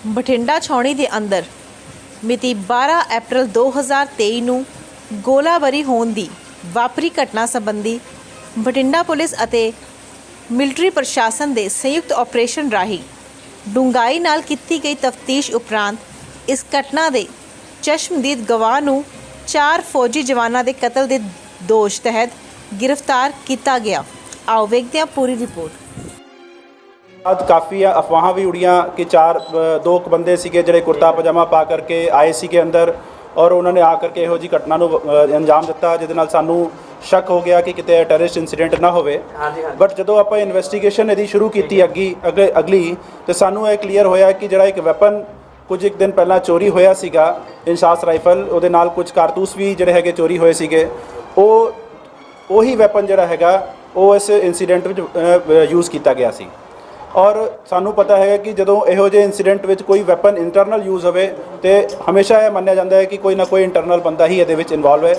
ਬਠਿੰਡਾ ਛਾਉਣੀ ਦੇ ਅੰਦਰ ਮਿਤੀ 12 ਅਪ੍ਰੈਲ 2023 ਨੂੰ ਗੋਲਾਬਾਰੀ ਹੋਣ ਦੀ ਵਾਪਰੀ ਘਟਨਾ ਸੰਬੰਧੀ ਬਠਿੰਡਾ ਪੁਲਿਸ ਅਤੇ ਮਿਲਟਰੀ ਪ੍ਰਸ਼ਾਸਨ ਦੇ ਸੰਯੁਕਤ ਆਪਰੇਸ਼ਨ ਰਾਹੀਂ ਡੂੰਘਾਈ ਨਾਲ ਕੀਤੀ ਗਈ ਤਫਤੀਸ਼ ਉਪਰੰਤ ਇਸ ਘਟਨਾ ਦੇ ਚਸ਼ਮਦੀਦ ਗਵਾਹ ਨੂੰ 4 ਫੌਜੀ ਜਵਾਨਾਂ ਦੇ ਕਤਲ ਦੇ ਦੋਸ਼ ਤਹਿਤ गिरफ्तार किया गया। आओ देखते हैं पूरी रिपोर्ट। आज काफ़ी अफवाह भी उड़ियाँ कि दो बंदे सीगे जिहड़े कुर्ता पजामा पा करके आए सीगे अंदर और उन्होंने आकर के इहो जी घटना नूं अंजाम दिता जिहदे नाल सानूं शक हो गया कि किते टैररिस्ट इंसीडेंट ना होवे। बट जदों आपां इन्वेस्टिगेशन इहदी शुरू कीती अगली तो सानूं यह क्लीयर होया कि जिहड़ा एक वैपन कुछ एक दिन पहला चोरी होया सीगा इंसास राइफल उहदे नाल कुछ कारतूस भी जिहड़े हैगे चोरी होए सीगे ਉਹੀ ਵੈਪਨ ਜਿਹੜਾ ਹੈਗਾ ਉਹ ਇਸ ਇਨਸੀਡੈਂਟ ਵਿੱਚ ਯੂਜ਼ ਕੀਤਾ ਗਿਆ ਸੀ। ਔਰ ਸਾਨੂੰ ਪਤਾ ਹੈ ਕਿ ਜਦੋਂ ਇਹੋ ਜਿਹੇ ਇਨਸੀਡੈਂਟ ਵਿੱਚ ਕੋਈ ਵੈਪਨ ਇੰਟਰਨਲ ਯੂਜ਼ ਹੋਵੇ ਤੇ ਹਮੇਸ਼ਾ ਇਹ ਮੰਨਿਆ ਜਾਂਦਾ ਹੈ ਕਿ ਕੋਈ ਨਾ ਕੋਈ ਇੰਟਰਨਲ ਬੰਦਾ ਹੀ ਇਹਦੇ ਵਿੱਚ ਇਨਵੋਲਵ ਹੈ।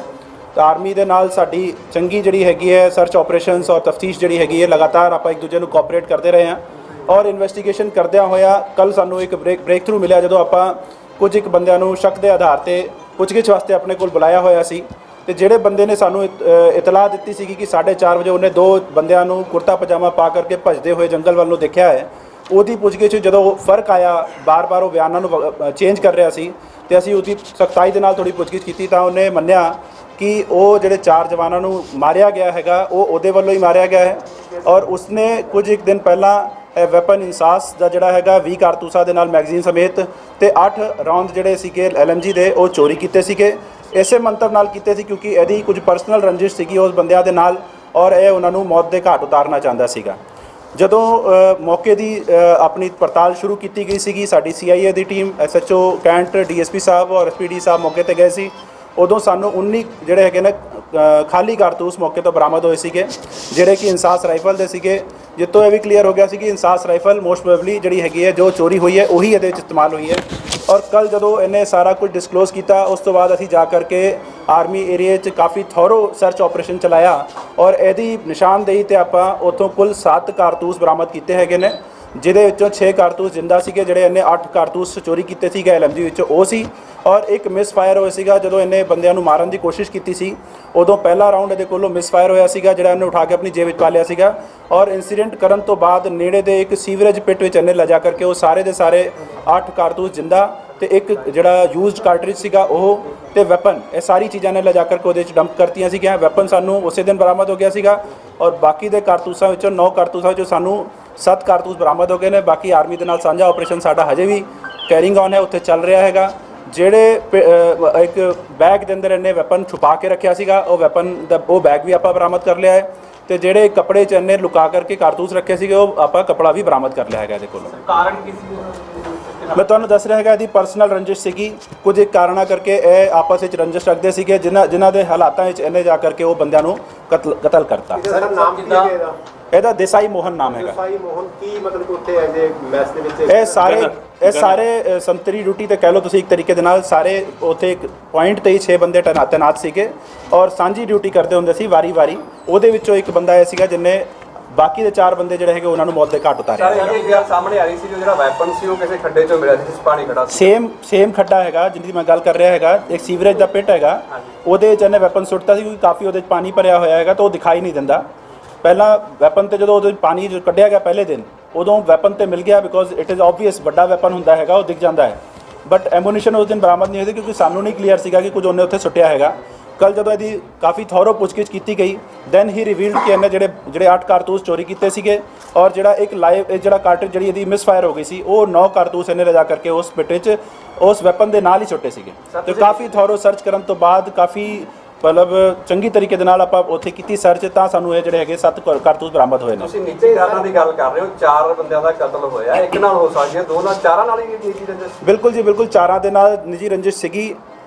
ਤਾਂ ਆਰਮੀ ਦੇ ਨਾਲ ਸਾਡੀ ਚੰਗੀ ਜਿਹੜੀ ਹੈਗੀ ਹੈ ਸਰਚ ਆਪਰੇਸ਼ਨਸ ਔਰ ਤਫਤੀਸ਼ ਜਿਹੜੀ ਹੈਗੀ ਹੈ ਲਗਾਤਾਰ ਆਪਾਂ ਇੱਕ ਦੂਜੇ ਨੂੰ ਕੋਆਪਰੇਟ ਕਰਦੇ ਰਹੇ ਹਾਂ ਔਰ ਇਨਵੈਸਟੀਗੇਸ਼ਨ ਕਰਦਿਆਂ ਹੋਇਆ ਕੱਲ ਸਾਨੂੰ ਇੱਕ ਬ੍ਰੇਕ ਥਰੂ ਮਿਲਿਆ ਜਦੋਂ ਆਪਾਂ ਕੁਝ ਇੱਕ ਬੰਦਿਆਂ ਨੂੰ ਸ਼ੱਕ ਦੇ ਆਧਾਰ ਤੇ ਪੁੱਛਗਿੱਛ ਵਾਸਤੇ ਆਪਣੇ ਕੋਲ ਬੁਲਾਇਆ ਹੋਇਆ ਸੀ। ਤੇ ਜਿਹੜੇ ਬੰਦੇ ਨੇ ਸਾਨੂੰ ਇਤਲਾਹ ਦਿੱਤੀ ਸੀ ਕਿ 4:30 ਵਜੇ ਉਹਨੇ 2 ਬੰਦਿਆਂ ਨੂੰ ਕੁਰਤਾ ਪਜਾਮਾ ਪਾ ਕਰਕੇ ਭੱਜਦੇ ਹੋਏ ਜੰਗਲ ਵੱਲ ਨੂੰ ਦੇਖਿਆ ਹੈ। ਉਹਦੀ ਪੁੱਛਗਿੱਛ ਜਦੋਂ ਫਰਕ ਆਇਆ ਬਾਰ-ਬਾਰ ਉਹ ਬਿਆਨਾਂ ਨੂੰ ਚੇਂਜ ਕਰ ਰਿਹਾ ਸੀ ਤੇ ਅਸੀਂ ਉਹਦੀ ਸਖਤਾਈ ਦੇ ਨਾਲ ਥੋੜੀ ਪੁੱਛਗਿੱਛ ਕੀਤੀ ਤਾਂ ਉਹਨੇ ਮੰਨਿਆ ਕਿ ਉਹ ਜਿਹੜੇ 4 ਜਵਾਨਾਂ ਨੂੰ ਮਾਰਿਆ ਗਿਆ ਹੈਗਾ ਉਹ ਉਹਦੇ ਵੱਲੋਂ ਹੀ ਮਾਰਿਆ ਗਿਆ ਹੈ ਔਰ ਉਸਨੇ ਕੁਝ ਇੱਕ ਦਿਨ ਪਹਿਲਾਂ ਵੈਪਨ ਇੰਸਾਸ ਦਾ ਜਿਹੜਾ ਹੈਗਾ 20 ਕਾਰਤੂਸਾਂ ਦੇ ਨਾਲ ਮੈਗਜ਼ੀਨ ਸਮੇਤ ਤੇ 8 ਰਾਉਂਡ ਜਿਹੜੇ ਸੀਗੇ LMG ਦੇ ਉਹ ਚੋਰੀ ਕੀਤੇ ਸੀਗੇ। ਇਸੇ ਮੰਤਵ ਨਾਲ ਕੀਤੇ ਸੀ ਕਿਉਂਕਿ ਇਹਦੀ ਕੁਝ ਪਰਸਨਲ ਰੰਜਿਸ਼ ਸੀਗੀ ਉਸ ਬੰਦਿਆਂ ਦੇ ਨਾਲ ਔਰ ਇਹ ਉਹਨਾਂ ਨੂੰ ਮੌਤ ਦੇ ਘਾਟ ਉਤਾਰਨਾ ਚਾਹੁੰਦਾ ਸੀਗਾ। ਜਦੋਂ ਮੌਕੇ ਦੀ ਆਪਣੀ ਪੜਤਾਲ ਸ਼ੁਰੂ ਕੀਤੀ ਗਈ ਸੀਗੀ ਸਾਡੀ CIA ਦੀ ਟੀਮ SHO ਕੈਂਟ DSP ਸਾਹਿਬ ਔਰ SPD ਸਾਹਿਬ ਮੌਕੇ ਤੇ ਗਏ ਸੀ ਉਦੋਂ ਸਾਨੂੰ 19 ਜਿਹੜੇ ਹੈਗੇ ਨੇ ਖਾਲੀ ਕਾਰਤੂਸ ਮੌਕੇ ਤੋਂ ਬਰਾਮਦ ਹੋਏ ਸੀਗੇ ਜਿਹੜੇ ਕਿ ਇੰਸਾਸ ਰਾਈਫਲ ਦੇ ਸੀਗੇ ਜਿੱਤੋਂ ਇਹ ਵੀ ਕਲੀਅਰ ਹੋ ਗਿਆ ਸੀ ਕਿ ਇੰਸਾਸ ਰਾਈਫਲ ਮੋਸਟ ਪ੍ਰੋਬੇਬਲੀ ਜਿਹੜੀ ਹੈਗੀ ਹੈ ਜੋ ਚੋਰੀ ਹੋਈ ਹੈ ਉਹੀ ਇਹਦੇ ਵਿੱਚ ਇਸਤੇਮਾਲ ਹੋਈ ਹੈ। ਔਰ ਕੱਲ ਜਦੋਂ ਇਹਨੇ ਸਾਰਾ ਕੁਝ ਡਿਸਕਲੋਜ਼ ਕੀਤਾ ਉਸ ਤੋਂ ਬਾਅਦ ਅਸੀਂ ਜਾ ਕਰਕੇ ਆਰਮੀ ਏਰੀਏ 'ਚ ਕਾਫੀ ਥੋਰੋ ਸਰਚ ਆਪਰੇਸ਼ਨ ਚਲਾਇਆ ਔਰ ਇਹਦੀ ਨਿਸ਼ਾਨਦੇਹੀ ਤੇ ਆਪਾਂ ਉੱਥੋਂ ਕੁੱਲ 7 ਕਾਰਤੂਸ ਬਰਾਮਦ ਕੀਤੇ ਹੈਗੇ ਨੇ ਜਿਹਦੇ ਵਿੱਚੋਂ 6 ਕਾਰਤੂਸ ਜਿੰਦਾ ਸੀਗੇ ਜਿਹੜੇ ਇਹਨੇ 8 ਕਾਰਤੂਸ ਚੋਰੀ ਕੀਤੇ ਸੀਗੇ LMG ਵਿੱਚੋਂ ਉਹ ਸੀ ਔਰ ਇੱਕ ਮਿਸਫਾਇਰ ਹੋਇਆ ਸੀਗਾ ਜਦੋਂ ਇਹਨੇ ਬੰਦਿਆਂ ਨੂੰ ਮਾਰਨ ਦੀ ਕੋਸ਼ਿਸ਼ ਕੀਤੀ ਸੀ ਉਦੋਂ ਪਹਿਲਾ ਰਾਊਂਡ ਇਹਦੇ ਕੋਲੋਂ ਮਿਸਫਾਇਰ ਹੋਇਆ ਸੀਗਾ ਜਿਹੜਾ ਇਹਨੇ ਉਠਾ ਕੇ ਆਪਣੀ ਜੇਬ ਵਿੱਚ ਪਾ ਲਿਆ ਸੀਗਾ ਔਰ ਇਨਸੀਡੈਂਟ ਕਰਨ ਤੋਂ ਬਾਅਦ ਨੇੜੇ ਦੇ ਇੱਕ ਸੀਵਰੇਜ ਪਿਟ ਵਿੱਚ ਇਹਨੇ ਲਿਜਾ ਕਰਕੇ ਉਹ ਸਾਰੇ ਦੇ ਸਾਰੇ 8 ਕਾਰਤੂਸ ਜਿੰਦਾ ਤੇ ਇੱਕ ਜਿਹੜਾ ਯੂਜ਼ਡ ਕਾਰਟ੍ਰਿਜ ਸੀਗਾ ਉਹ ਤੇ ਵੈਪਨ ਇਹ ਸਾਰੀ ਚੀਜ਼ਾਂ ਨੇ ਲਿਜਾ ਕਰਕੇ ਉਹਦੇ 'ਚ ਡੰਪ ਕਰਤੀਆਂ ਸੀਗੀਆਂ। ਵੈਪਨ ਸਾਨੂੰ ਉਸੇ ਦਿਨ ਬਰਾਮਦ ਹੋ ਗਿਆ ਸੀਗਾ ਔਰ ਬਾਕੀ ਦੇ ਕਾਰਤੂਸਾਂ ਵਿੱਚੋਂ 9 ਕਾਰਤੂਸਾਂ ਵਿੱਚੋਂ ਸਾਨੂੰ 7 ਕਾਰਤੂਸ ਬਰਾਮਦ ਹੋ ਗਏ ਨੇ। ਬਾਕੀ ਆਰਮੀ ਦੇ ਨਾਲ ਸਾਂਝਾ ਆਪਰੇਸ਼ਨ ਸਾਡਾ ਹਜੇ ਵੀ ਕੈਰਿੰਗ ਔਨ ਹੈ ਉੱਥੇ ਚੱਲ ਰਿਹਾ ਹੈਗਾ। ਜਿਹੜੇ ਇੱਕ ਬੈਗ ਦੇ ਅੰਦਰ ਇਹਨੇ ਵੈਪਨ ਛੁਪਾ ਕੇ ਰੱਖਿਆ ਸੀਗਾ ਉਹ ਵੈਪਨ ਦਾ ਉਹ ਬੈਗ ਵੀ ਆਪਾਂ ਬਰਾਮਦ ਕਰ ਲਿਆ ਹੈ ਤੇ ਜਿਹੜੇ ਕੱਪੜੇ 'ਚ ਇਹਨੇ ਲੁਕਾ ਕਰਕੇ ਕਾਰਤੂਸ ਰੱਖੇ ਸੀਗੇ ਉਹ ਆਪਾਂ ਕੱਪੜਾ ਵੀ ਬਰਾਮਦ ਕਰ ਲਿਆ ਹੈਗਾ ਇਹਦੇ ਕੋਲੋਂ। ਕਾਰਨ ਕੀ ਸੀ ਮੈਂ ਤੁਹਾਨੂੰ ਦੱਸ ਰਿਹਾ ਹੈਗਾ ਇਹਦੀ ਪਰਸਨਲ ਰੰਜਿਸ਼ ਸੀਗੀ ਕੁਝ ਇੱਕ ਕਾਰਨਾਂ ਕਰਕੇ ਇਹ ਆਪਸ ਵਿੱਚ ਰੰਜਿਸ਼ ਰੱਖਦੇ ਸੀਗੇ ਜਿਨ੍ਹਾਂ ਦੇ ਹਾਲਾਤਾਂ ਵਿੱਚ ਇਹਨੇ ਜਾ ਕਰਕੇ ਉਹ ਬੰਦਿਆਂ ਨੂੰ ਕਤਲ ਕਰਤਾ। ਇਹਦਾ ਦੇਸਾਈ ਮੋਹਨ ਨਾਮ ਹੈਗਾ। ਦੇਸਾਈ ਮੋਹਨ ਕੀ ਮਤਲਬ ਉੱਥੇ ਐਜੇ ਮੈਚ ਦੇ ਵਿੱਚ ਇਹ ਸਾਰੇ ਸੰਤਰੀ ਡਿਊਟੀ ਤੇ ਕਹਿ ਲਓ ਤੁਸੀਂ ਇੱਕ ਤਰੀਕੇ ਦੇ ਨਾਲ ਸਾਰੇ ਉੱਥੇ ਇੱਕ ਪੁਆਇੰਟ ਤੇ ਹੀ 6 ਬੰਦੇ ਤੈਨਾਤ ਸੀਗੇ ਔਰ ਸਾਂਝੀ ਡਿਊਟੀ ਕਰਦੇ ਹੁੰਦੇ ਸੀ ਵਾਰੀ ਉਹਦੇ ਵਿੱਚੋਂ ਇੱਕ ਬੰਦਾ ਇਹ ਸੀਗਾ ਜਿਹਨੇ ਬਾਕੀ ਦੇ 4 ਬੰਦੇ ਜਿਹੜੇ ਹੈਗੇ ਉਹਨਾਂ ਨੂੰ ਮੌਤ ਦੇ ਘਾਟ ਉਤਾਰਿਆ। ਸਰ ਸਾਹਮਣੇ ਆ ਰਹੀ ਸੀ ਜਿਹੜਾ ਵੈਪਨ ਸੀ ਉਹ ਕਿਸੇ ਖੱਡੇ 'ਚੋਂ ਮਿਲਿਆ ਸੀ ਜਿਸ ਪਾਣੀ ਖੜਾ ਸੀ ਸੇਮ ਖੱਡਾ ਹੈਗਾ ਜਿਹਦੀ ਮੈਂ ਗੱਲ ਕਰ ਰਿਹਾ ਹੈਗਾ ਇੱਕ ਸੀਵਰੇਜ ਦਾ ਪਿਟ ਹੈਗਾ ਉਹਦੇ 'ਚ ਇਹਨੇ ਵੈਪਨ ਸੁੱਟਤਾ ਸੀ ਕਿਉਂਕਿ ਕਾਫੀ ਉਹਦੇ 'ਚ ਪਾਣੀ ਭਰਿਆ ਹੋਇਆ ਹੈਗਾ ਤਾਂ ਉਹ ਦਿਖਾਈ ਨਹੀਂ ਦਿੰਦਾ। ਪਹਿਲਾਂ ਵੈਪਨ ਤੇ ਜਦੋਂ ਉਹਦੇ ਪਾਣੀ ਕੱਢਿਆ ਗਿਆ ਪਹਿਲੇ ਦਿਨ ਉਦੋਂ ਵੈਪਨ ਤੇ ਮਿਲ ਗਿਆ ਬਿਕੋਜ਼ ਇਟ ਇਜ਼ ਆਬਵੀਅਸ ਵੱਡਾ ਵੈਪਨ ਹੁੰਦਾ ਹੈਗਾ ਉਹ ਦਿਖ ਜਾਂਦਾ ਹੈ ਬਟ ਐਮੂਨੀਸ਼ਨ ਉਸ ਦਿਨ ਬਰਾਮਦ ਨਹੀਂ ਹੋਈ ਕਿਉਂਕਿ ਸਾਨੂੰ ਨਹੀਂ ਕਲੀਅਰ ਸੀਗਾ ਕਿ ਕੁਝ ਉਹਨੇ ਉੱਥੇ ਸੁੱਟਿਆ ਹੈਗਾ। ਕੱਲ ਜਦੋਂ ਇਹਦੀ ਕਾਫੀ ਥੋਰੋ ਪੁੱਛਗਿੱਛ ਕੀਤੀ ਗਈ ਦੈਨ ਹੀ ਰਿਵੀਲਡ ਕਿ ਇਹਨੇ ਜਿਹੜੇ 8 ਕਾਰਤੂਸ ਚੋਰੀ ਕੀਤੇ ਸੀਗੇ ਔਰ ਜਿਹੜਾ ਇੱਕ ਲਾਈਵ ਜਿਹੜਾ ਕਾਰਟ੍ਰਿਜ ਜਿਹੜੀ ਇਹਦੀ ਮਿਸਫਾਇਰ ਹੋ ਗਈ ਸੀ ਉਹ 9 ਕਾਰਤੂਸ ਇਹਨੇ ਲਿਜਾ ਕਰਕੇ ਉਸ ਪਿੱਟੇ 'ਚ ਉਸ ਵੈਪਨ ਦੇ ਨਾਲ ਹੀ ਸੁੱਟੇ ਸੀਗੇ ਤੇ ਕਾਫੀ ਥੋਰੋ ਸਰਚ ਕਰਨ ਤੋਂ ਬਾਅਦ ਕਾਫੀ मतलब ਚੰਗੀ ਤਰੀਕੇ ਦੇ ਨਾਲ ਆਪਾਂ ਉੱਥੇ ਕੀਤੀ ਸਰਚ ਤਾਂ ਸਾਨੂੰ ਇਹ ਜਿਹੜੇ ਹੈਗੇ 7 ਕਾਰਤੂਸ ਬਰਾਮਦ ਹੋਏ ਨੇ। ਤੁਸੀਂ ਨਿੱਜੀ ਕਾਰਨਾਂ ਦੀ ਗੱਲ ਕਰ ਰਹੇ ਹੋ 4 ਬੰਦਿਆਂ ਦਾ ਕਤਲ ਹੋਇਆ ਇੱਕ ਨਾਲ ਹੋ ਸਕਦੀ ਹੈ 2 ਨਾਲ 4 ਨਾਲ ਹੀ ਨਿੱਜੀ ਰੰਜਿਸ਼ ਬਿਲਕੁਲ ਜੀ ਬਿਲਕੁਲ 4 ਦੇ ਨਾਲ ਨਿੱਜੀ ਰੰਜਿਸ਼ ਸੀਗੀ।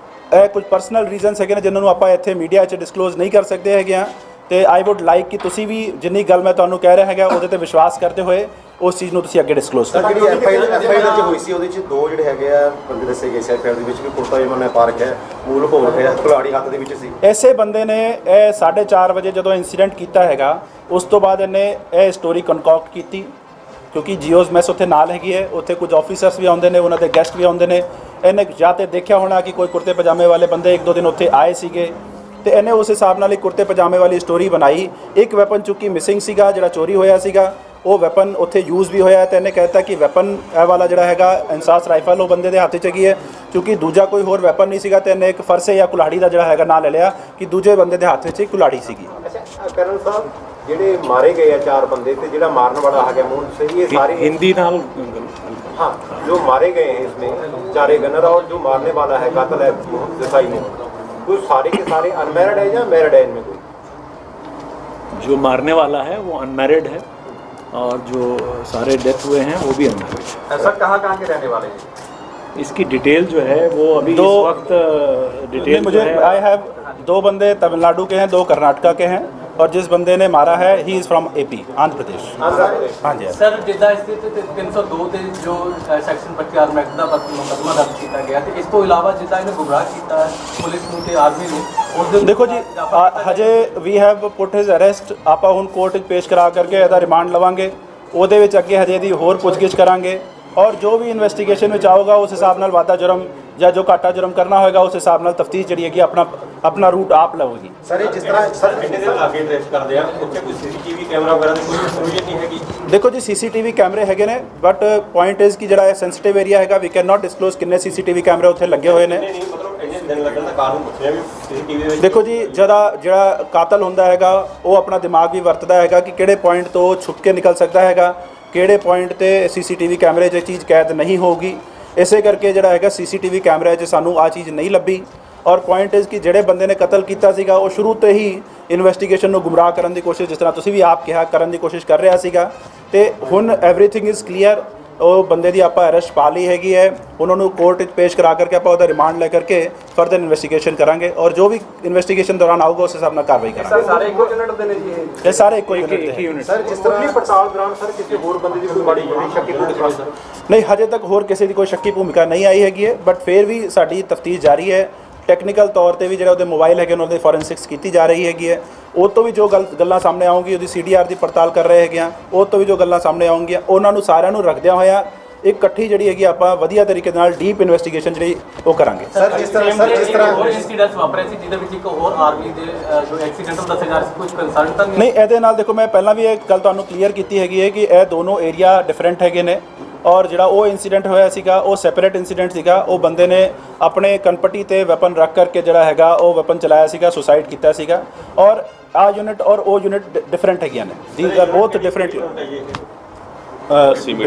ਇਹ ਕੁਝ ਪਰਸਨਲ ਰੀਜ਼ਨਸ ਹੈਗੇ ਨੇ ਜਿਨ੍ਹਾਂ ਨੂੰ ਆਪਾਂ ਇੱਥੇ ਮੀਡੀਆ 'ਚ ਡਿਸਕਲੋਜ਼ ਨਹੀਂ ਕਰ ਸਕਦੇ ਹੈਗੇ ਆ ਤੇ ਆਈ ਵੁੱਡ ਲਾਈਕ ਕਿ ਤੁਸੀਂ ਵੀ ਜਿੰਨੀ ਗੱਲ ਮੈਂ ਤੁਹਾਨੂੰ ਕਹਿ ਰਿਹਾ ਹੈਗਾ ਉਹਦੇ ਤੇ ਵਿਸ਼ਵਾਸ ਕਰਦੇ ਹੋਏ ਉਸ ਚੀਜ਼ ਨੂੰ ਤੁਸੀਂ ਅੱਗੇ ਡਿਸਕਲੋਜ਼ ਕਰੋ। ਜਿਹੜੀ ਐਫਆਈਆਰ 'ਚ ਹੋਈ ਸੀ ਉਹਦੇ 'ਚ 2 ਜਿਹੜੇ ਹੈਗੇ ਆ ਬੰਦੇ ਦੱਸੇ ਗਏ ਸੀ ਐਫਆਈਆਰ ਦੇ ਵਿੱਚ ਵੀ ਕੁਰਤਾ ਪਜਾਮਾ ਪਾ ਰੱਖਿਆ ਮੂਲ ਭੋਗ ਰਿਹਾ ਕੁਲਾੜੀ ਹੱਥ ਦੇ ਵਿੱਚ ਸੀ। ਐਸੇ ਬੰਦੇ ਨੇ ਇਹ 4:30 ਵਜੇ ਜਦੋਂ ਇਨਸੀਡੈਂਟ ਕੀਤਾ ਹੈਗਾ ਉਸ ਤੋਂ ਬਾਅਦ ਇਹਨੇ ਇਹ ਸਟੋਰੀ ਕਨਕੌਕਟ ਕੀਤੀ ਕਿਉਂਕਿ ਜੀਓਜ਼ ਮੈਸ ਉੱਥੇ ਨਾਲ ਹੈਗੀ ਹੈ, ਉੱਥੇ ਕੁਝ ਆਫੀਸਰਸ ਵੀ ਆਉਂਦੇ ਨੇ, ਉਹਨਾਂ ਦੇ ਗੈਸਟ ਵੀ ਆਉਂਦੇ ਨੇ। ਇਹਨੇ ਜਾਂ ਤਾਂ ਦੇਖਿਆ ਹੋਣਾ ਕਿ ਕੋਈ ਕੁੜਤੇ ਪਜਾਮੇ ਵਾਲੇ ਬੰਦੇ ਇੱਕ ਦੋ ਦਿਨ ਉੱਥੇ ਆਏ ਸੀਗੇ, ਤੇ ਇਹਨੇ ਉਸ ਹਿਸਾਬ ਨਾਲ ਇੱਕ ਕੁੜਤੇ ਪਜਾਮੇ ਵਾਲੀ ਸਟੋਰੀ ਬਣਾਈ। ਇੱਕ ਵੈਪਨ ਚੁੱਕੀ ਮਿਸਿੰਗ ਸੀਗਾ, ਜਿਹੜਾ ਚੋਰੀ ਹੋਇਆ ਸੀਗਾ, ਉਹ ਵੈਪਨ ਉੱਥੇ ਯੂਜ਼ ਵੀ ਹੋਇਆ। ਤੇ ਇਹਨੇ ਕਹਿਤਾ ਕਿ ਵੈਪਨ ਇਹ ਵਾਲਾ ਜਿਹੜਾ ਹੈਗਾ ਇੰਸਾਸ ਰਾਈਫਲ ਉਹ ਬੰਦੇ ਦੇ ਹੱਥ 'ਚ ਹੈਗੀ ਹੈ, ਕਿਉਂਕਿ ਦੂਜਾ ਕੋਈ ਹੋਰ ਵੈਪਨ ਨਹੀਂ ਸੀਗਾ। ਤੇ ਇਹਨੇ ਇੱਕ ਫਰਸੇ ਜਾਂ ਕੁਲਾੜੀ ਦਾ ਜਿਹੜਾ ਹੈਗਾ ਨਾਂ ਲੈ ਲਿਆ ਕਿ ਦੂਜੇ ਬੰਦੇ ਦੇ ਹੱਥ ਵਿੱਚ ਇੱਕ ਕੁਲਾੜੀ ਸੀਗੀ। ਅੱਛਾ ਕਰਨ ਸਾਹਿਬ, ਜਿਹੜੇ ਮਾਰੇ ਗਏ ਆ 4 ਬੰਦੇ ਤੇ ਜਿਹੜਾ ਮਾਰਨ वाला आ गया मून से, ये सारे हिंदी नाल हाँ जो मारे गए हैं इसमें 4 गनर और जो मारने वाला है कातिल है देसाई ने, वो सारे के सारे अनमैरिड है या मैरिड है इनमें कोई? जो मारने वाला है वो अनमैरिड है और जो सारे डेथ हुए हैं वो भी अनमैरिड है। सर कहाँ के रहने वाले हैं? इसकी डिटेल जो है वो अभी दो- इस वक्त डिटेल मुझे जो है आई हैव 2 बंदे तमिलनाडु के हैं, 2 कर्नाटका के हैं, और जिस बंदे ने मारा है he is from AP Andhra Pradesh. Andhra Pradesh. हाँ जी। ਸਰ ਜਿੱਦਾਂ ਇਸ ਤੇ 302 ਤੇ ਜੋ ਸੈਕਸ਼ਨ 25 ਆਰਮ ਐਕਟ ਦਾ ਮੁਕੱਦਮਾ ਦਰਜ ਕੀਤਾ ਗਿਆ ਤੇ ਇਸ ਤੋਂ ਇਲਾਵਾ ਜਿੱਦਾਂ ਇਹਨੇ ਗੁੰਮਰਾਹ ਕੀਤਾ ਹੈ ਪੁਲਿਸ ਨੂੰ ਤੇ ਆਰਮੀ ਨੂੰ, ਉਹਦੇ ਦੇਖੋ ਜੀ ਹਜੇ we have put his arrest. ਆਪਾਂ ਹੁਣ ਕੋਰਟ 'ਚ ਪੇਸ਼ ਕਰਾ ਕਰਕੇ ਇਹਦਾ ਰਿਮਾਂਡ ਲਵਾਂਗੇ, ਉਹਦੇ ਵਿੱਚ ਅੱਗੇ ਹਜੇ ਦੀ ਹੋਰ ਪੁੱਛਗਿੱਛ ਕਰਾਂਗੇ, ਔਰ ਜੋ ਵੀ ਇਨਵੈਸਟੀਗੇਸ਼ਨ ਵਿੱਚ ਆਊਗਾ ਉਸ ਹਿਸਾਬ ਨਾਲ ਵਾਧਾ ਜੁਰਮ ਜਾਂ ਜੋ ਘਾਟਾ ਜੁਰਮ ਕਰਨਾ ਹੋਏਗਾ ਉਸ ਹਿਸਾਬ ਨਾਲ ਤਫਤੀਸ਼ ਜਿਹੜੀ ਹੈਗੀ ਆਪਣਾ ਰੂਟ ਆਪ ਲਵੇਗੀ। सर ये जिस तरह सर कितने दिन आगे ट्रेस कर दिया उत्थे कोई CCTV कैमरा वगैरह ਦੀ ਕੋਈ ਪ੍ਰੋਵੀਜ਼ਨ ਨਹੀਂ ਹੈਗੀ? ਦੇਖੋ ਜੀ CCTV ਕੈਮਰੇ ਹੈਗੇ ਨੇ, ਬਟ ਪੁਆਇੰਟ ਇਜ਼ ਕਿ ਜਿਹੜਾ ਇਹ ਸੈਂਸਿਟਿਵ ਏਰੀਆ ਹੈਗਾ ਵੀ ਕੈਨ ਨਾਟ ਡਿਸਕਲੋਜ਼ ਕਿੰਨੇ CCTV ਕੈਮਰੇ ਉੱਥੇ ਲੱਗੇ ਹੋਏ ਨੇ। ਨਹੀਂ ਮਤਲਬ ਇੰਨੇ ਦਿਨ ਲੱਗਣ ਦਾ ਕਾਰਨ ਪੁੱਛਿਆ ਵੀ CCTV ਦੇ ਵਿੱਚ ਦੇਖੋ ਜੀ ਜਿਹੜਾ ਕਾਤਲ ਹੁੰਦਾ ਹੈਗਾ ਉਹ ਆਪਣਾ ਦਿਮਾਗ ਵੀ ਵਰਤਦਾ ਹੈਗਾ ਕਿ ਕਿਹੜੇ ਪੁਆਇੰਟ ਤੋਂ ਛੁਪ ਕੇ ਨਿਕਲ ਸਕਦਾ ਹੈਗਾ, ਕਿਹੜੇ ਪੁਆਇੰਟ ਤੇ CCTV ਕੈਮਰੇ 'ਚ ਇਹ ਚੀਜ਼ ਕੈਦ ਨਹੀਂ ਹੋਊਗੀ। ਇਸੇ ਕਰਕੇ ਜਿਹੜਾ ਹੈਗਾ CCTV ਕੈਮਰੇ 'ਚ ਸਾਨੂੰ ਆ ਚੀਜ਼ ਨਹੀਂ ਲੱਭੀ। ਔਰ ਪੁਆਇੰਟ ਇਜ਼ ਕਿ ਜਿਹੜੇ ਬੰਦੇ ਨੇ ਕਤਲ ਕੀਤਾ ਸੀਗਾ ਉਹ ਸ਼ੁਰੂ ਤੋਂ ਹੀ ਇਨਵੈਸਟੀਗੇਸ਼ਨ ਨੂੰ ਗੁੰਮਰਾਹ ਕਰਨ ਦੀ ਕੋਸ਼ਿਸ਼, ਜਿਸ ਤਰ੍ਹਾਂ ਤੁਸੀਂ ਵੀ ਆਪ ਕਿਹਾ, ਕਰਨ ਦੀ ਕੋਸ਼ਿਸ਼ ਕਰ ਰਿਹਾ ਸੀਗਾ। ਤੇ ਹੁਣ ਐਵਰੀਥਿੰਗ ਇਜ਼ ਕਲੀਅਰ। ਉਹ ਬੰਦੇ ਦੀ ਆਪਾਂ ਅਰੈਸਟ ਪਾ ਲਈ ਹੈਗੀ ਹੈ, ਉਹਨਾਂ ਨੂੰ ਕੋਰਟ ਵਿੱਚ ਪੇਸ਼ ਕਰਾ ਕਰਕੇ ਆਪਾਂ ਉਹਦਾ ਰਿਮਾਂਡ ਲੈ ਕਰਕੇ ਫਰਦਰ ਇਨਵੈਸਟੀਗੇਸ਼ਨ ਕਰਾਂਗੇ, ਔਰ ਜੋ ਵੀ ਇਨਵੈਸਟੀਗੇਸ਼ਨ ਦੌਰਾਨ ਆਊਗਾ ਉਸ ਹਿਸਾਬ ਨਾਲ ਕਾਰਵਾਈ ਕਰਾਂਗੇ। ਸਾਰੇ ਇੱਕੋ ਯੂਨਿਟ ਦੇ ਨੇ ਜੀ ਇਹ ਸਾਰੇ ਇੱਕੋ ਯੂਨਿਟ ਦੇ एक ही यूनिट। ਸਰ ਜਿਸ ਤਰ੍ਹਾਂ ਪੜਤਾਲ ਦੌਰਾਨ ਸਰ ਕਿਸੇ ਹੋਰ ਬੰਦੇ ਦੀ ਕੋਈ ਮਾੜੀ ਕੋਈ ਸ਼ੱਕੀ ਭੂਮਿਕਾ ਨਹੀਂ, ਹਜੇ ਤੱਕ ਹੋਰ ਕਿਸੇ ਦੀ ਕੋਈ ਸ਼ੱਕੀ ਭੂਮਿਕਾ ਨਹੀਂ ਆਈ ਹੈਗੀ ਹੈ, ਬਟ ਫਿਰ ਵੀ ਸਾਡੀ ਤਫਤੀਸ਼ ਜਾਰੀ ਹੈ। ਟੈਕਨੀਕਲ ਤੌਰ ਤੇ ਵੀ ਜਿਹੜਾ ਉਹਦੇ ਮੋਬਾਈਲ ਹੈਗੇ ਉਹਨਾਂ ਦੇ ਫੋਰੈਂਸਿਕਸ ਕੀਤੀ ਜਾ ਰਹੀ ਹੈਗੀ ਹੈ। ਉਹ ਤੋਂ ਵੀ ਜੋ ਗੱਲਾਂ ਸਾਹਮਣੇ ਆਉਂਗੀ, ਉਹਦੀ CDR ਦੀ ਪੜਤਾਲ ਕਰ ਰਹੇ ਹੈਗੇ ਆ, ਉਹ ਤੋਂ ਵੀ ਜੋ ਗੱਲਾਂ ਸਾਹਮਣੇ ਆਉਣਗੀਆਂ ਉਹਨਾਂ ਨੂੰ ਸਾਰਿਆਂ ਨੂੰ ਰੱਖਦਿਆਂ ਹੋਇਆ ਇੱਕ ਇਕੱਠੀ ਜਿਹੜੀ ਹੈਗੀ ਆਪਾਂ ਵਧੀਆ ਤਰੀਕੇ ਨਾਲ ਡੀਪ ਇਨਵੈਸਟੀਗੇਸ਼ਨ ਜਿਹੜੀ ਉਹ ਕਰਾਂਗੇ। ਸਰ ਜਿਸ ਤਰ੍ਹਾਂ ਹੋਰ ਇਨਸੀਡੈਂਟਸ ਵਾਪਰੇ ਸੀ ਜਿਹਦੇ ਵਿੱਚ ਇੱਕ ਹੋਰ ਆਰਮੀ ਦੇ ਜੋ ਐਕਸੀਡੈਂਟਲ ਦੱਸੇ ਜਾ ਰਹੇ ਸੀ, ਕੁਝ ਕੰਸਰਨ ਤਾਂ ਨਹੀਂ? ਨਹੀਂ, ਇਹਦੇ ਨਾਲ ਦੇਖੋ ਮੈਂ ਪਹਿਲਾਂ ਵੀ ਇਹ ਗੱਲ ਤੁਹਾਨੂੰ ਕਲੀਅਰ ਕੀਤੀ ਹੈਗੀ ਹੈ ਕਿ ਇਹ ਦੋਨੋਂ ਏਰੀਆ ਡਿਫਰੈਂਟ ਹੈਗੇ ਨੇ, ਔਰ ਜਿਹੜਾ ਉਹ ਇਨਸੀਡੈਂਟ ਹੋਇਆ ਸੀਗਾ ਉਹ ਸੈਪਰੇਟ ਇਨਸੀਡੈਂਟ ਸੀਗਾ। ਉਹ ਬੰਦੇ ਨੇ ਆਪਣੇ ਕਨਪਟੀ ਤੇ ਵੈਪਨ ਰੱਖ ਕਰਕੇ ਜਿਹੜਾ ਹੈਗਾ ਉਹ ਵੈਪਨ ਚਲਾਇਆ ਸੀਗਾ, ਸੁਸਾਈਡ ਕੀਤਾ ਸੀਗਾ। ਔਰ ਆ ਯੂਨਿਟ ਔਰ ਉਹ ਯੂਨਿਟ डिफरेंट है, these are both different.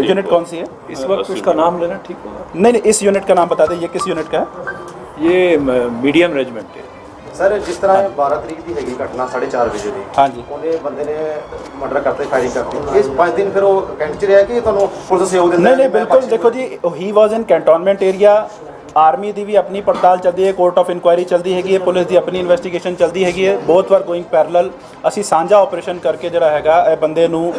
Unit कौन सी है? इस वक्त उसका नाम लेना ठीक होगा। नहीं, इस यूनिट का नाम बता दें, ये किस यूनिट का है? ये मीडियम रेजिमेंट है। ਸਰ ਜਿਸ ਤਰ੍ਹਾਂ 12 ਤਰੀਕ ਦੀ ਹੈਗੀ ਘਟਨਾ 4:30 ਵਜੇ ਦੀ, ਹਾਂਜੀ। ਉਹਦੇ ਬੰਦੇ ਨੇ ਮਰਡਰ ਕਰਤੇ, ਫਾਇਰਿੰਗ ਕਰਤੀ। ਇਸ 5 ਦਿਨ ਫਿਰ ਉਹ ਕੈਂਟ 'ਚ ਰਿਹਾ ਕਿ ਤੁਹਾਨੂੰ ਪੁਲਿਸ ਸਹਿਯੋਗ ਦਿੰਦਾ? नहीं, बिल्कुल। देखो जी, he was in cantonment area. Army ਦੀ ਵੀ ਆਪਣੀ ਪੜਤਾਲ ਚੱਲਦੀ ਹੈ, ਕੋਰਟ ਆਫ ਇਨਕੁਆਇਰੀ ਚੱਲਦੀ ਹੈਗੀ ਹੈ, ਪੁਲਿਸ ਦੀ ਆਪਣੀ ਇਨਵੈਸਟੀਗੇਸ਼ਨ ਚੱਲਦੀ ਹੈਗੀ ਹੈ। Both are going parallel. ਅਸੀਂ ਸਾਂਝਾ ਆਪਰੇਸ਼ਨ ਕਰਕੇ ਜਿਹੜਾ ਹੈਗਾ ਇਹ ਬੰਦੇ ਨੂੰ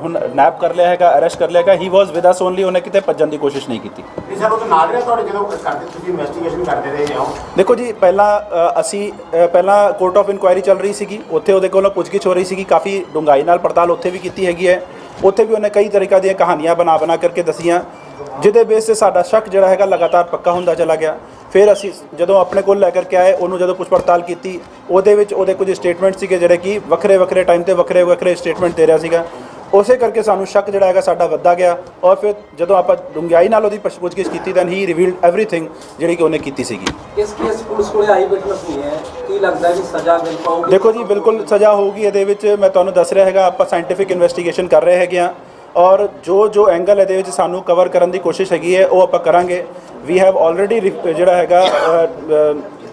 ਹੁਣ ਨੈਪ ਕਰ ਲਿਆ ਹੈਗਾ, ਅਰੈਸਟ ਕਰ ਲਿਆ ਹੈਗਾ। ਹੀ ਵਾਸ ਵਿਦ ਅਸ ਓਨਲੀ, ਉਹਨੇ ਕਿਤੇ ਭੱਜਣ ਦੀ ਕੋਸ਼ਿਸ਼ ਨਹੀਂ ਕੀਤੀ। ਸਰ ਉਹ ਤਾਂ ਨਾਲ ਰਿਹਾ ਤੁਹਾਡੇ ਜਦੋਂ ਕਰਦੇ ਤੁਸੀਂ ਇਨਵੈਸਟੀਗੇਸ਼ਨ ਕਰਦੇ ਰਹੇ ਹੋ? ਦੇਖੋ ਜੀ, ਪਹਿਲਾਂ ਕੋਰਟ ਆਫ ਇਨਕੁਆਇਰੀ ਚੱਲ ਰਹੀ ਸੀਗੀ, ਉੱਥੇ ਉਹਦੇ ਕੋਲੋਂ ਪੁੱਛਗਿੱਛ ਹੋ ਰਹੀ ਸੀਗੀ, ਕਾਫੀ ਡੂੰਘਾਈ ਨਾਲ ਪੜਤਾਲ ਉੱਥੇ ਵੀ ਕੀਤੀ ਹੈਗੀ ਹੈ। ਉੱਥੇ ਵੀ ਉਹਨੇ ਕਈ ਤਰੀਕਾ ਦੀਆਂ ਕਹਾਣੀਆਂ ਬਣਾ ਕਰਕੇ ਦੱਸੀਆਂ, ਜਿਹਦੇ ਬੇਸ 'ਤੇ ਸਾਡਾ ਸ਼ੱਕ ਜਿਹੜਾ ਹੈਗਾ ਲਗਾਤਾਰ ਪੱਕਾ ਹੁੰਦਾ ਚਲਾ ਗਿਆ। ਫਿਰ ਅਸੀਂ ਜਦੋਂ ਆਪਣੇ ਕੋਲ ਲੈ ਕਰਕੇ ਆਏ, ਉਹਨੂੰ ਜਦੋਂ ਪੁੱਛ ਪੜਤਾਲ ਕੀਤੀ, ਉਹਦੇ ਵਿੱਚ ਉਹਦੇ ਕੁਝ ਸਟੇਟਮੈਂਟ ਸੀਗੇ ਜਿਹੜੇ ਕਿ ਵੱਖਰੇ ਟਾਈਮ 'ਤੇ ਵੱਖਰੇ ਸਟੇਟਮੈਂਟ ਦੇ ਰਿਹਾ ਸੀਗਾ। ਉਸੇ ਕਰਕੇ ਸਾਨੂੰ ਸ਼ੱਕ ਜਿਹੜਾ ਹੈਗਾ ਸਾਡਾ ਵੱਧਦਾ ਗਿਆ। ਔਰ ਫਿਰ ਜਦੋਂ ਆਪਾਂ ਡੂੰਘਾਈ ਨਾਲ ਉਹਦੀ ਪੁੱਛਗਿੱਛ ਕੀਤੀ ਤਾਂ ਹੀ ਰਿਵੀਲਡ ਐਵਰੀਥਿੰਗ ਜਿਹੜੀ ਕਿ ਉਹਨੇ ਕੀਤੀ ਸੀਗੀ। ਇਸ ਕੇਸ ਪੁਲਿਸ ਕੋਲੇ ਆਈ ਵਿਟਨੈਸ ਨਹੀਂ ਹੈ, ਕੀ ਲੱਗਦਾ ਕਿ ਸਜ਼ਾ ਮਿਲ ਪਾਊਗੀ? ਦੇਖੋ ਜੀ, ਬਿਲਕੁਲ ਸਜ਼ਾ ਹੋਊਗੀ ਇਹਦੇ ਵਿੱਚ। ਮੈਂ ਤੁਹਾਨੂੰ ਦੱਸ ਰਿਹਾ ਹੈਗਾ, ਆਪਾਂ ਸਾਇੰਟੀਫਿਕ ਇਨਵੈਸਟੀਗੇਸ਼ਨ ਕਰ ਰਹੇ ਹੈਗੇ ਹਾਂ, ਔਰ ਜੋ ਐਂਗਲ ਇਹਦੇ ਵਿੱਚ ਸਾਨੂੰ ਕਵਰ ਕਰਨ ਦੀ ਕੋਸ਼ਿਸ਼ ਹੈਗੀ ਹੈ ਉਹ ਆਪਾਂ ਕਰਾਂਗੇ। ਵੀ ਹੈਵ ਆਲਰੇਡੀ ਜਿਹੜਾ ਹੈਗਾ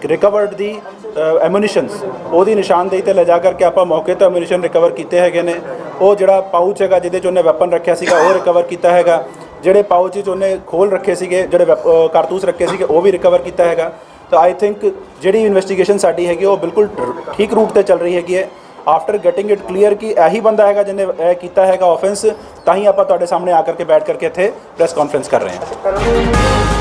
ਰਿਕਵਰਡ ਦੀ ਐਮੂਨੀਸ਼ਨਸ, ਉਹਦੀ ਨਿਸ਼ਾਨਦੇਹੀ 'ਤੇ ਲਿਜਾ ਕਰਕੇ ਆਪਾਂ ਮੌਕੇ 'ਤੇ ਐਮੂਨੀਸ਼ਨ ਰਿਕਵਰ ਕੀਤੇ ਹੈਗੇ ਨੇ। ਉਹ ਜਿਹੜਾ ਪਾਊਚ ਹੈਗਾ ਜਿਹਦੇ 'ਚ ਉਹਨੇ ਵੈਪਨ ਰੱਖਿਆ ਸੀਗਾ ਉਹ ਰਿਕਵਰ ਕੀਤਾ ਹੈਗਾ। ਜਿਹੜੇ ਪਾਊਚ 'ਚ ਉਹਨੇ ਖੋਲ ਰੱਖੇ ਸੀਗੇ, ਜਿਹੜੇ ਕਾਰਤੂਸ ਰੱਖੇ ਸੀਗੇ, ਉਹ ਵੀ ਰਿਕਵਰ ਕੀਤਾ ਹੈਗਾ। ਤਾਂ ਆਈ ਥਿੰਕ ਜਿਹੜੀ ਇਨਵੈਸਟੀਗੇਸ਼ਨ ਸਾਡੀ ਹੈਗੀ ਉਹ ਬਿਲਕੁਲ ਠੀਕ ਰੂਟ 'ਤੇ ਚੱਲ ਰਹੀ ਹੈਗੀ ਹੈ। ਆਫਟਰ ਗੈਟਿੰਗ ਇਟ ਕਲੀਅਰ ਕਿ ਇਹੀ ਬੰਦਾ ਹੈਗਾ ਜਿਹਨੇ ਇਹ ਕੀਤਾ ਹੈਗਾ ਆਫੈਂਸ, ਤਾਂ ਹੀ ਆਪਾਂ ਤੁਹਾਡੇ ਸਾਹਮਣੇ ਆ ਕਰਕੇ ਬੈਠ ਕਰਕੇ ਇੱਥੇ ਪ੍ਰੈਸ ਕਾਨਫਰੰਸ ਕਰ ਰਹੇ ਹਾਂ।